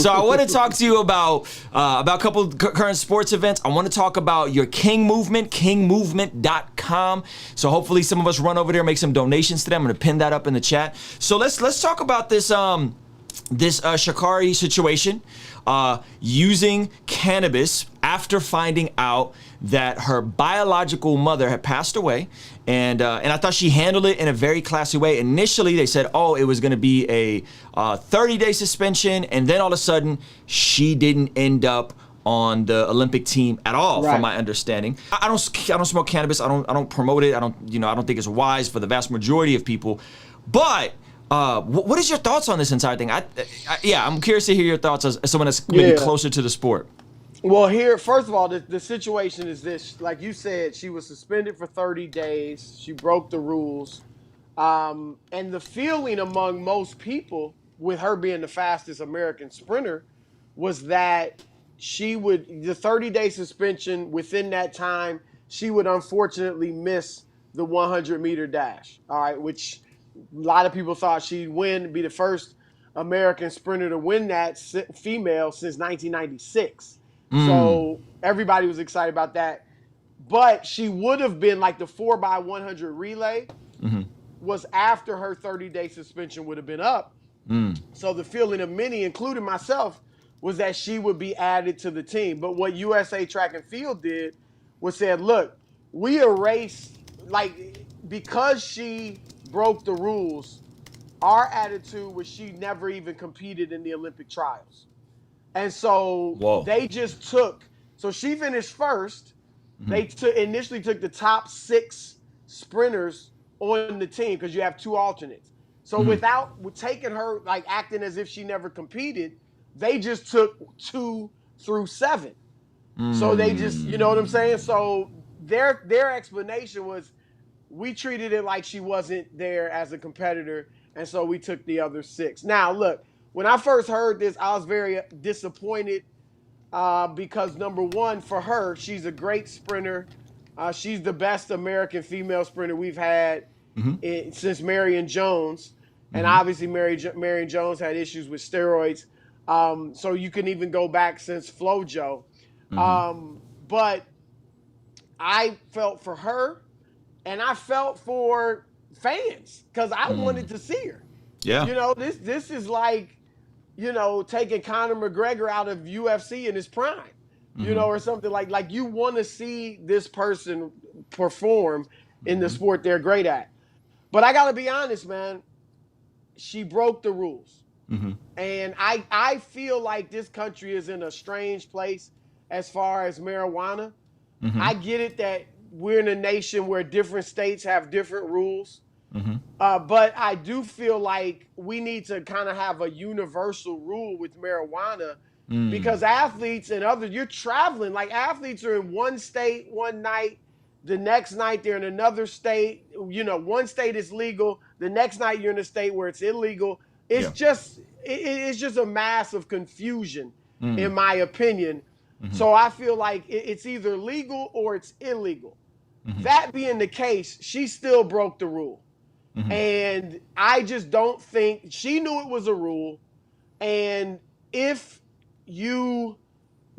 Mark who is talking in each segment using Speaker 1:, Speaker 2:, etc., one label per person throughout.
Speaker 1: So I want to talk to you about a couple current sports events. I want to talk about your King movement, kingmovement.com. So hopefully some of us run over there and make some donations to them. I'm going to pin that up in the chat. So let's talk about this Sha'Carri situation, using cannabis after finding out that her biological mother had passed away, and I thought she handled it in a very classy way. Initially, they said, oh, it was going to be a 30-day suspension, and then all of a sudden, she didn't end up on the Olympic team at all, from my understanding. I don't smoke cannabis. I don't promote it. I don't think it's wise for the vast majority of people, but. What is your thoughts on this entire thing? I'm curious to hear your thoughts as someone that's maybe closer to the sport.
Speaker 2: Well, here, first of all, the situation is this. Like you said, she was suspended for 30 days. She broke the rules. And the feeling among most people, with her being the fastest American sprinter, was that the 30-day suspension, within that time, she would unfortunately miss the 100-meter dash, all right, which a lot of people thought she'd win, be the first American sprinter to win that, female, since 1996. So everybody was excited about that. But she would have been like the 4x100 relay was after her 30-day suspension would have been up. So the feeling of many, including myself, was that she would be added to the team. But what USA Track and Field did was said, look, we erased, because she broke the rules, our attitude was she never even competed in the Olympic trials. And so they just took, so she finished first. They initially took the top 6 sprinters on the team, because you have 2 alternates. So without taking her, acting as if she never competed, they just took 2 through 7. So they just, you know what I'm saying? So their explanation was, we treated it like she wasn't there as a competitor, and so we took the other 6. Now, look, when I first heard this, I was very disappointed because, number one, for her, she's a great sprinter. She's the best American female sprinter we've had since Marion Jones. And obviously, Marion Jones had issues with steroids. So you can even go back since FloJo. But I felt for her. And I felt for fans, because I wanted to see her. Yeah. This is like, taking Conor McGregor out of UFC in his prime, or something like you want to see this person perform in the sport they're great at. But I got to be honest, man, she broke the rules. And I feel like this country is in a strange place as far as marijuana. I get it that we're in a nation where different states have different rules. But I do feel like we need to kind of have a universal rule with marijuana, because athletes and others, you're traveling. Athletes are in one state one night, the next night they're in another state. One state is legal, the next night you're in a state where it's illegal. It's just a mass of confusion, in my opinion. So I feel like it's either legal or it's illegal. That being the case, she still broke the rule. And I just don't think she knew it was a rule. And if you,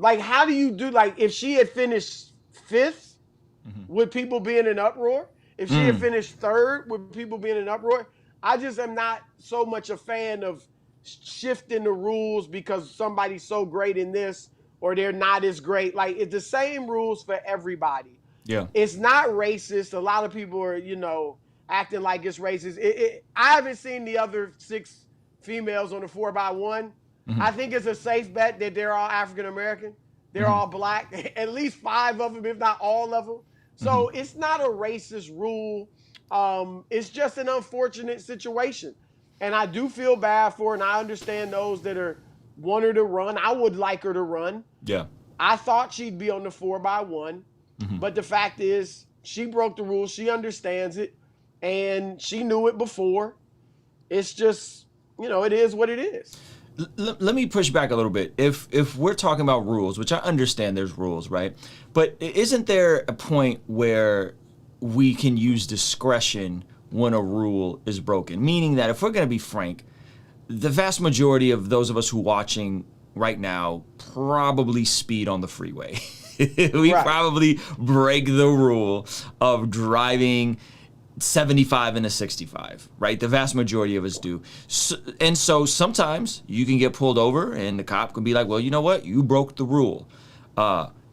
Speaker 2: how do you do, if she had finished 5th, would people be in an uproar? If she had finished 3rd, would people be in an uproar? I just am not so much a fan of shifting the rules because somebody's so great in this or they're not as great. It's the same rules for everybody. Yeah, it's not racist. A lot of people are, acting like it's racist. I haven't seen the other 6 females on the 4x1. I think it's a safe bet that they're all African American. They're all black. At least 5 of them, if not all of them. So it's not a racist rule. It's just an unfortunate situation, and I do feel bad for her. And I understand those that want her to run. I would like her to run. Yeah, I thought she'd be on the 4x1. But the fact is, she broke the rules. She understands it, and she knew it before. It's just, it is what it is.
Speaker 1: Let me push back a little bit. If we're talking about rules, which I understand there's rules, right? But isn't there a point where we can use discretion when a rule is broken? Meaning that if we're going to be frank, the vast majority of those of us who are watching right now probably speed on the freeway. We
Speaker 2: Right.
Speaker 1: probably break the rule of driving 75 and a 65, right? The vast majority of us do. And so sometimes you can get pulled over and the cop can be like, well, you know what? You broke the rule.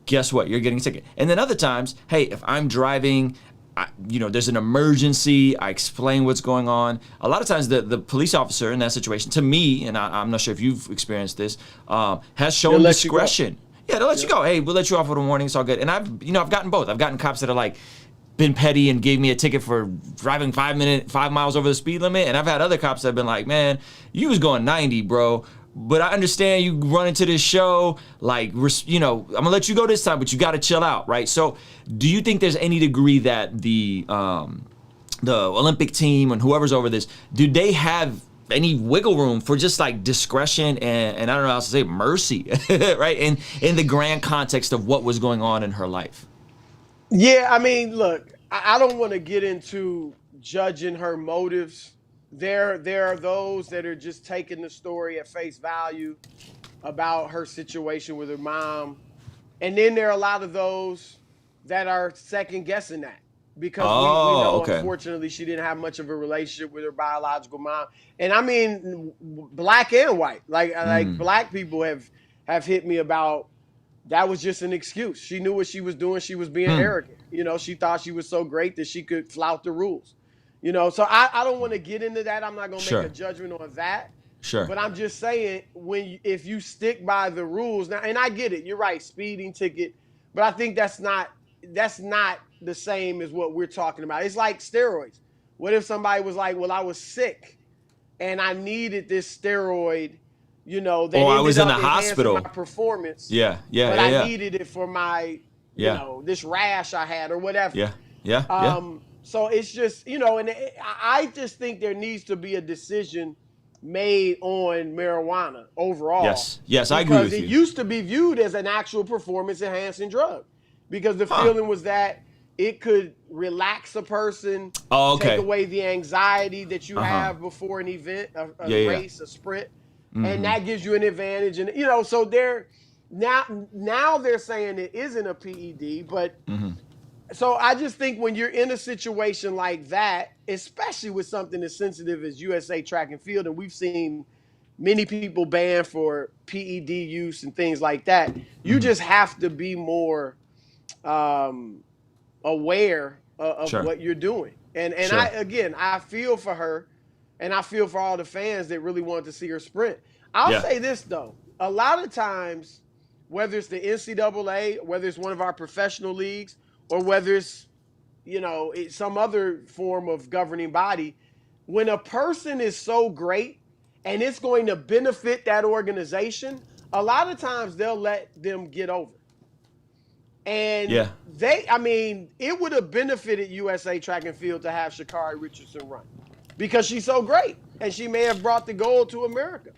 Speaker 1: Guess what? You're getting a ticket. And then other times, hey, if I'm driving, there's an emergency, I explain what's going on. A lot of times the police officer in that situation, to me, and I'm not sure if you've experienced this, has shown discretion. Yeah, they'll let you go. Hey, we'll let you off with a warning. It's all good. And I've gotten both. I've gotten cops that are like, been petty and gave me a ticket for driving 5 miles over the speed limit. And I've had other cops that have been like, man, you was going 90, bro. But I understand you run into this show, like, I'm gonna let you go this time, but you gotta chill out, right? So do you think there's any degree that the Olympic team and whoever's over this, do they have any wiggle room for just like discretion and I don't know how to say mercy, right? In the grand context of what was going on in her life?
Speaker 2: Yeah, I mean, look, I don't want to get into judging her motives. There are those that are just taking the story at face value about her situation with her mom. And then there are a lot of those that are second guessing that because we know, unfortunately, she didn't have much of a relationship with her biological mom. And I mean, black and white, like black people have hit me about, that was just an excuse. She knew what she was doing. She was being arrogant. She thought she was so great that she could flout the rules. So I don't want to get into that. I'm not going to make a judgment on that.
Speaker 1: Sure.
Speaker 2: But I'm just saying, if you stick by the rules now, and I get it, you're right, speeding ticket, but I think that's not the same as what we're talking about. It's like steroids. What if somebody was like, well, I was sick and I needed this steroid, that
Speaker 1: I was in the hospital.
Speaker 2: My performance.
Speaker 1: But
Speaker 2: I needed it for my, this rash I had or whatever. So it's just, and I just think there needs to be a decision made on marijuana overall.
Speaker 1: Yes, I agree with you.
Speaker 2: Because it used to be viewed as an actual performance-enhancing drug because the feeling was that it could relax a person, take away the anxiety that you have before an event, a race, a sprint, and that gives you an advantage. And, so now they're saying it isn't a PED, but so I just think when you're in a situation like that, especially with something as sensitive as USA track and field, and we've seen many people banned for PED use and things like that, you just have to be more aware of what you're doing. And I feel for her, and I feel for all the fans that really want to see her sprint. I'll say this, though. A lot of times, whether it's the NCAA, whether it's one of our professional leagues, or whether it's, it's some other form of governing body, when a person is so great and it's going to benefit that organization, a lot of times they'll let them get over. And it would have benefited USA track and field to have Sha'Carri Richardson run because she's so great and she may have brought the gold to America.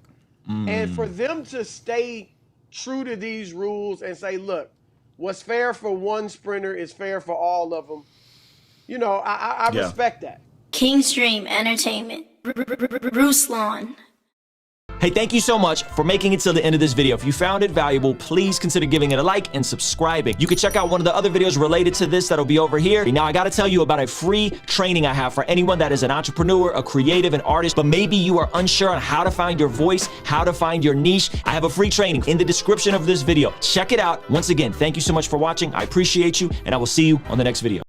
Speaker 2: And for them to stay true to these rules and say, look, what's fair for one sprinter is fair for all of them. I respect that.
Speaker 3: Kingstream Entertainment. Ruslan.
Speaker 1: Hey, thank you so much for making it till the end of this video. If you found it valuable, please consider giving it a like and subscribing. You can check out one of the other videos related to this that'll be over here. Now, I gotta tell you about a free training I have for anyone that is an entrepreneur, a creative, an artist, but maybe you are unsure on how to find your voice, how to find your niche. I have a free training in the description of this video. Check it out. Once again, thank you so much for watching. I appreciate you, and I will see you on the next video.